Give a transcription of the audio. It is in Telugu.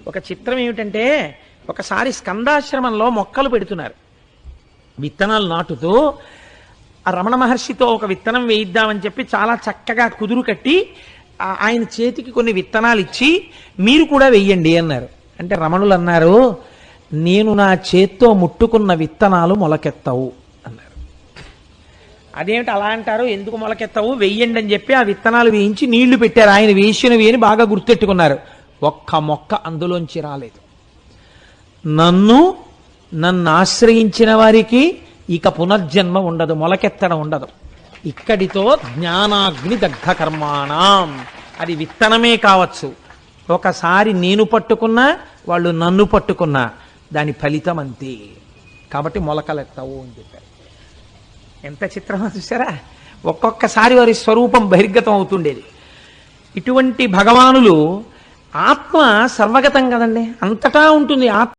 ఒక చిత్రం ఏమిటంటే, ఒకసారి స్కందాశ్రమంలో మొక్కలు పెడుతున్నారు, విత్తనాలు నాటుతూ. ఆ రమణ మహర్షితో ఒక విత్తనం వేయిద్దామని చెప్పి చాలా చక్కగా కుదురు కట్టి ఆయన చేతికి కొన్ని విత్తనాలు ఇచ్చి, మీరు కూడా వెయ్యండి అన్నారు. అంటే రమణులు అన్నారు, నేను నా చేత్తో ముట్టుకున్న విత్తనాలు మొలకెత్తవు అన్నారు. అదేమిటి అలా అంటారు, ఎందుకు మొలకెత్తవు, వెయ్యండి అని చెప్పి ఆ విత్తనాలు వేయించి నీళ్లు పెట్టారు. ఆయన వేసినవి అని బాగా గుర్తెట్టుకున్నారు. ఒక్క మొక్క అందులోంచి రాలేదు. నన్ను ఆశ్రయించిన వారికి ఇక పునర్జన్మ ఉండదు, మొలకెత్తడం ఉండదు. ఇక్కడితో జ్ఞానాగ్ని దగ్ధ కర్మాణం. అది విత్తనమే కావచ్చు, ఒకసారి నేను పట్టుకున్నా వాళ్ళు నన్ను పట్టుకున్నా దాని ఫలితం అంతే. కాబట్టి మొలకలెత్తవు అని చెప్పారు. ఎంత చిత్రమో చూసారా, ఒక్కొక్కసారి వారి స్వరూపం బహిర్గతం అవుతుండేది. ఇటువంటి భగవానులు, ఆత్మ సర్వగతం కదండి, అంతటా ఉంటుంది ఆత్మ.